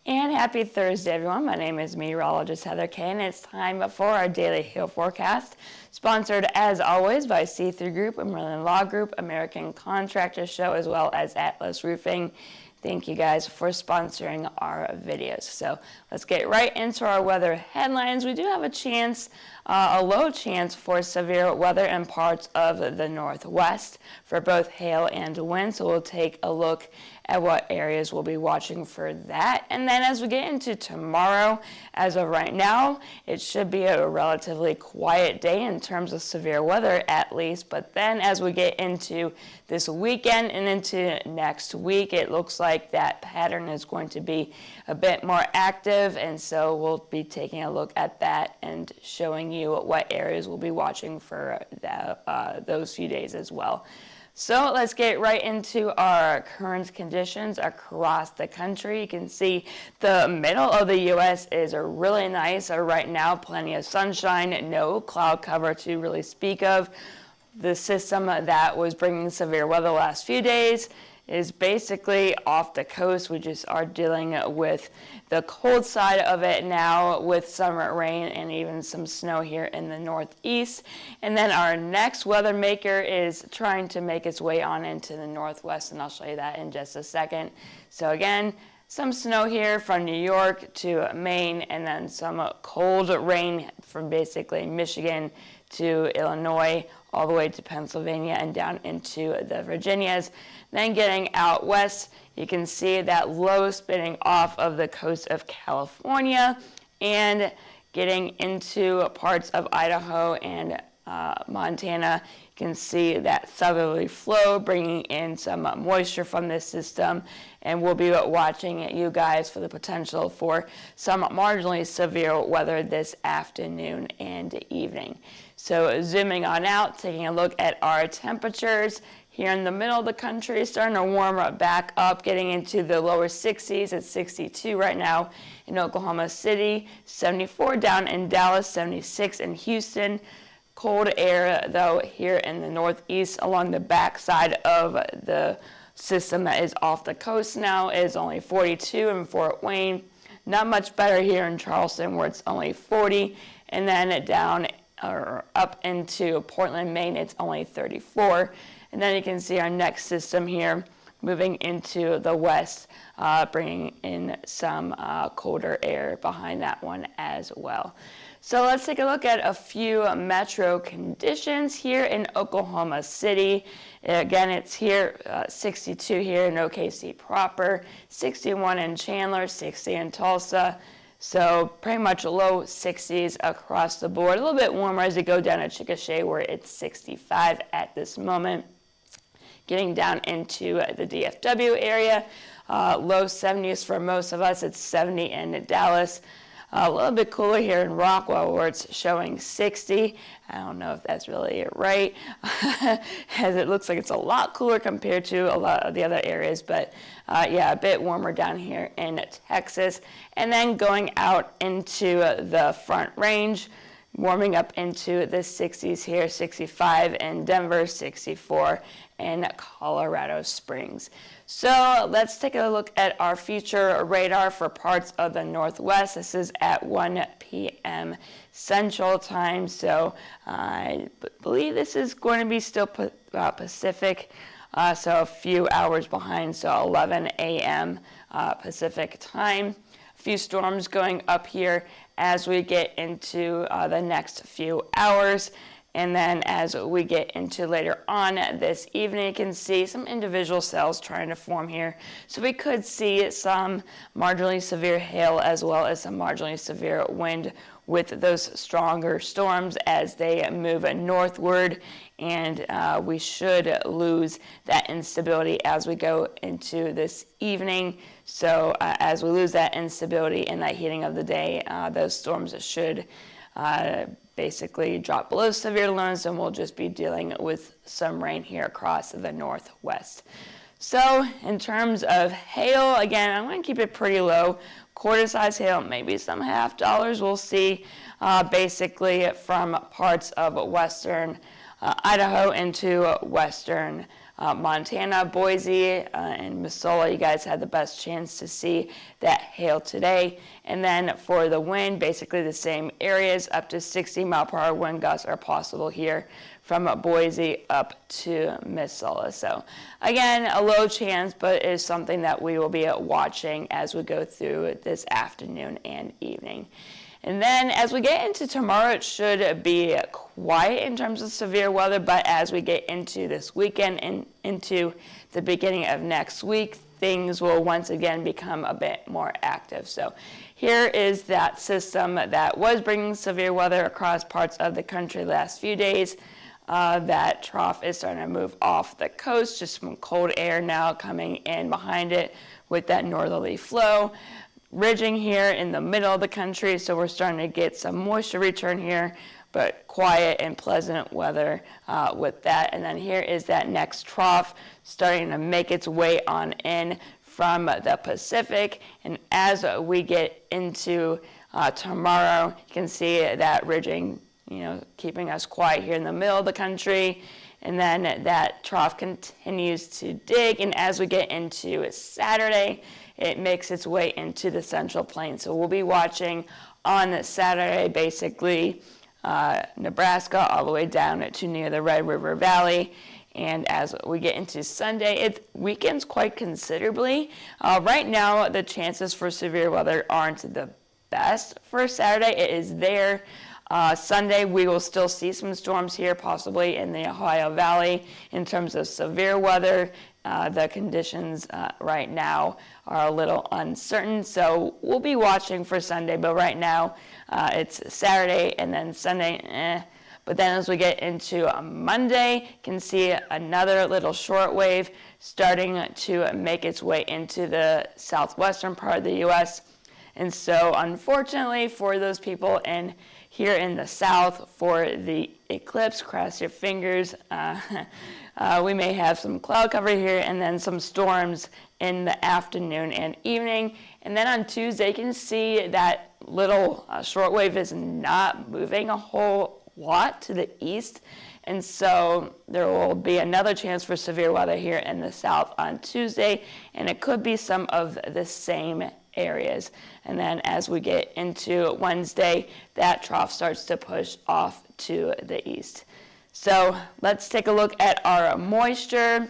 And happy Thursday, everyone. My name is meteorologist Heather Kay, and it's time for our daily hail forecast, sponsored as always by C3 Group, Merlin Law Group, American Contractor Show, as well as Atlas Roofing. Thank you guys for sponsoring our videos. So let's get right into our weather headlines. We do have a low chance for severe weather in parts of the Northwest for both hail and wind. So we'll take a look at what areas we'll be watching for that. And then as we get into tomorrow, as of right now, it should be a relatively quiet day in terms of severe weather at least. But then as we get into this weekend and into next week, it looks like that pattern is going to be a bit more active. And so we'll be taking a look at that and showing you what areas we'll be watching for those few days as well. So let's get right into our current conditions across the country. You can see the middle of the U.S. is really nice right now. Plenty of sunshine, no cloud cover to really speak of. The system that was bringing severe weather the last few days is basically off the coast. We just are dealing with the cold side of it now with some rain and even some snow here in the northeast. And then our next weather maker is trying to make its way on into the northwest, and I'll show you that in just a second. So again, some snow here from New York to Maine, and then some cold rain from basically Michigan to Illinois, all the way to Pennsylvania and down into the Virginias. Then getting out west, you can see that low spinning off of the coast of California and getting into parts of Idaho and Montana. You can see that southerly flow bringing in some moisture from this system, and we'll be watching you guys for the potential for some marginally severe weather this afternoon and evening. So zooming on out, taking a look at our temperatures. Here in the middle of the country, starting to warm back up, getting into the lower 60s. It's 62 right now in Oklahoma City, 74 down in Dallas, 76 in Houston. Cold air, though, here in the northeast along the backside of the system that is off the coast now is only 42 in Fort Wayne. Not much better here in Charleston, where it's only 40. And then down or up into Portland, Maine, it's only 34. And then you can see our next system here moving into the west, bringing in some colder air behind that one as well. So let's take a look at a few metro conditions here in Oklahoma City. Again, it's here, 62 here in OKC proper, 61 in Chandler, 60 in Tulsa. So pretty much low 60s across the board. A little bit warmer as you go down to Chickasha, where it's 65 at this moment. Getting down into the DFW area, low 70s for most of us. It's 70 in Dallas. A little bit cooler here in Rockwell, where it's showing 60. I don't know if that's really right, as it looks like it's a lot cooler compared to a lot of the other areas. But yeah, a bit warmer down here in Texas. And then going out into the Front Range, warming up into the 60s here, 65 in Denver, 64 in Colorado Springs. So let's take a look at our future radar for parts of the Northwest. This is at 1 p.m. Central Time, so I believe this is going to be still Pacific, so a few hours behind, so 11 a.m. Pacific Time. A few storms going up here as we get into the next few hours. And then as we get into later on this evening, you can see some individual cells trying to form here. So we could see some marginally severe hail as well as some marginally severe wind with those stronger storms as they move northward, and we should lose that instability as we go into this evening. So as we lose that instability and that heating of the day, those storms should basically drop below severe lows, and we'll just be dealing with some rain here across the northwest. So in terms of hail, again, I'm going to keep it pretty low. Quarter-size hail, maybe some half dollars. We'll see basically from parts of western Idaho into western Montana, Boise, and Missoula. You guys had the best chance to see that hail today. And then for the wind, basically the same areas, up to 60-mile-per-hour wind gusts are possible here from Boise up to Missoula. So again, a low chance, but it is something that we will be watching as we go through this afternoon and evening. And then as we get into tomorrow, it should be quiet in terms of severe weather, but as we get into this weekend and into the beginning of next week, things will once again become a bit more active. So here is that system that was bringing severe weather across parts of the country the last few days. That trough is starting to move off the coast, just some cold air now coming in behind it with that northerly flow. Ridging here in the middle of the country, so we're starting to get some moisture return here, but quiet and pleasant weather with that. And then here is that next trough starting to make its way on in from the Pacific. And as we get into tomorrow, you can see that ridging, keeping us quiet here in the middle of the country. And then that trough continues to dig. And as we get into Saturday, it makes its way into the Central Plains. So we'll be watching on Saturday, basically, Nebraska all the way down to near the Red River Valley. And as we get into Sunday, it weakens quite considerably. Right now, the chances for severe weather aren't the best for Saturday. It is there. Sunday, we will still see some storms here, possibly in the Ohio Valley. In terms of severe weather, the conditions right now are a little uncertain. So we'll be watching for Sunday, but right now it's Saturday and then Sunday, But then as we get into Monday, you can see another little short wave starting to make its way into the southwestern part of the U.S. And so unfortunately for those people here in the south, for the eclipse, cross your fingers, we may have some cloud cover here and then some storms in the afternoon and evening. And then on Tuesday, you can see that little shortwave is not moving a whole lot to the east. And so there will be another chance for severe weather here in the south on Tuesday. And it could be some of the same areas. And then as we get into Wednesday, that trough starts to push off to the east. So let's take a look at our moisture.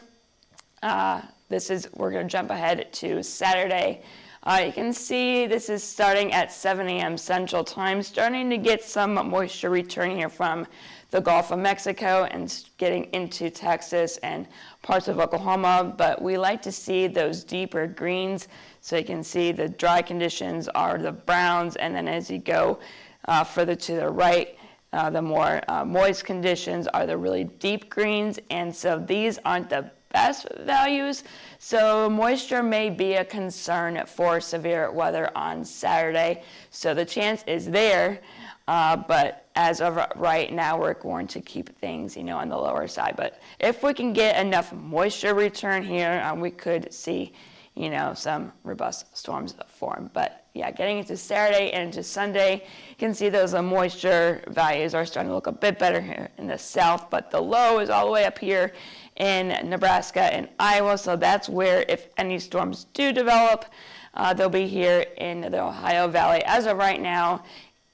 We're going to jump ahead to Saturday. You can see this is starting at 7 a.m. Central Time, starting to get some moisture return here from the Gulf of Mexico and getting into Texas and parts of Oklahoma. But we like to see those deeper greens. So you can see the dry conditions are the browns, and then as you go further to the right, the more moist conditions are the really deep greens. And so these aren't the best values. So moisture may be a concern for severe weather on Saturday. So the chance is there, but as of right now, we're going to keep things, on the lower side. But if we can get enough moisture return here, we could see, some robust storms form. But yeah, getting into Saturday and into Sunday, you can see those moisture values are starting to look a bit better here in the south, but the low is all the way up here in Nebraska and Iowa. So that's where, if any storms do develop, they'll be here in the Ohio Valley. As of right now,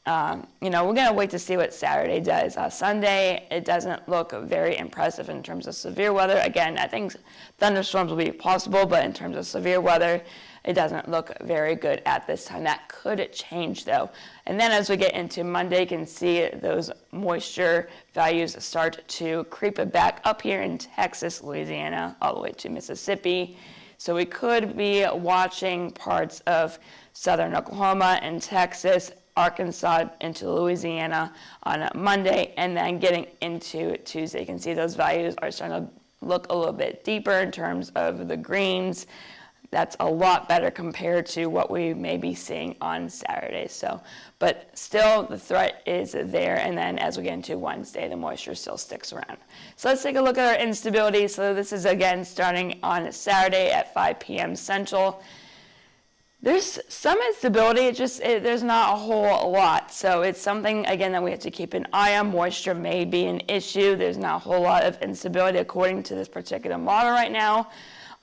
we're going to wait to see what Saturday does. Sunday, it doesn't look very impressive in terms of severe weather. Again, I think thunderstorms will be possible, but in terms of severe weather, it doesn't look very good at this time. That could change, though. And then as we get into Monday, you can see those moisture values start to creep it back up here in Texas, Louisiana, all the way to Mississippi. So we could be watching parts of southern Oklahoma and Texas Arkansas into Louisiana on Monday, and then getting into Tuesday. You can see those values are starting to look a little bit deeper in terms of the greens. That's a lot better compared to what we may be seeing on Saturday. So, but still the threat is there. And then as we get into Wednesday, the moisture still sticks around. So let's take a look at our instability. So this is again starting on Saturday at 5 p.m. Central. There's some instability, there's not a whole lot. So it's something, again, that we have to keep an eye on. Moisture may be an issue. There's not a whole lot of instability according to this particular model right now.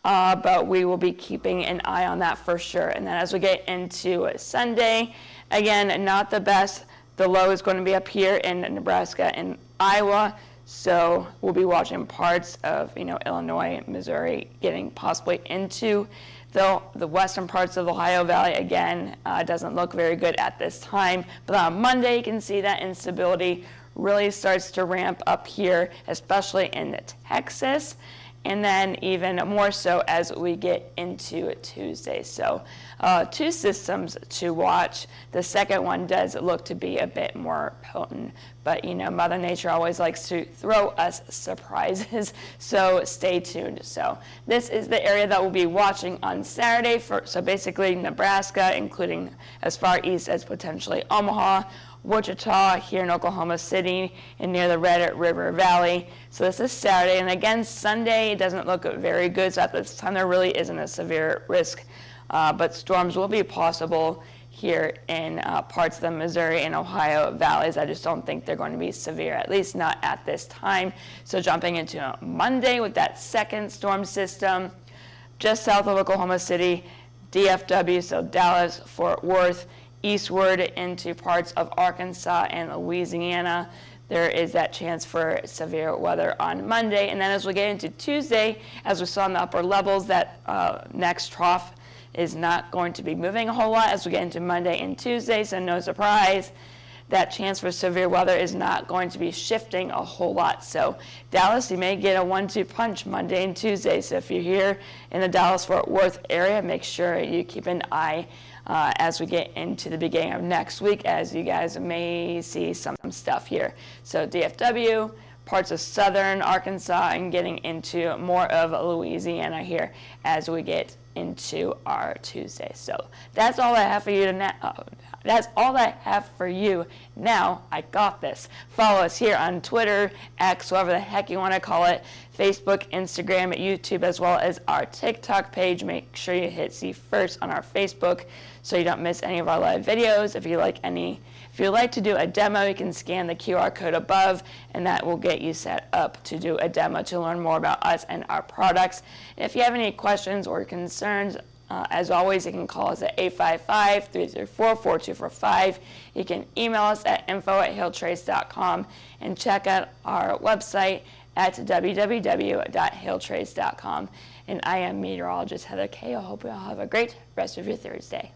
But we will be keeping an eye on that for sure. And then as we get into Sunday, again, not the best. The low is going to be up here in Nebraska and Iowa. So we'll be watching parts of, Illinois, Missouri, getting possibly into the western parts of the Ohio Valley. Again, doesn't look very good at this time. But on Monday, you can see that instability really starts to ramp up here, especially in Texas. And then even more so as we get into Tuesday. So two systems to watch. The second one does look to be a bit more potent. But, Mother Nature always likes to throw us surprises. So stay tuned. So this is the area that we'll be watching on Saturday. So basically Nebraska, including as far east as potentially Omaha, Wichita, here in Oklahoma City, and near the Red River Valley. So this is Saturday, and again, Sunday doesn't look very good, so at this time there really isn't a severe risk, but storms will be possible here in parts of the Missouri and Ohio valleys. I just don't think they're going to be severe, at least not at this time. So jumping into Monday with that second storm system, just south of Oklahoma City, DFW, so Dallas, Fort Worth, eastward into parts of Arkansas and Louisiana. There is that chance for severe weather on Monday. And then as we get into Tuesday, as we saw in the upper levels, that next trough is not going to be moving a whole lot as we get into Monday and Tuesday. So no surprise, that chance for severe weather is not going to be shifting a whole lot. So Dallas, you may get a 1-2 punch Monday and Tuesday. So if you're here in the Dallas-Fort Worth area, make sure you keep an eye as we get into the beginning of next week, as you guys may see some stuff here. So DFW, parts of southern Arkansas, and getting into more of Louisiana here as we get into our Tuesday. So that's all I have for you that's all I have for you now. I got this. Follow us here on Twitter, X, whatever the heck you want to call it, Facebook, Instagram, YouTube, as well as our TikTok page. Make sure you hit see first on our Facebook so you don't miss any of our live videos. If you'd like to do a demo, you can scan the QR code above, and that will get you set up to do a demo to learn more about us and our products. And if you have any questions or concerns, as always, you can call us at 855-334-4245. You can email us at info@hailtrace.com and check out our website at www.hailtrace.com. And I am meteorologist Heather Kay. I hope you all have a great rest of your Thursday.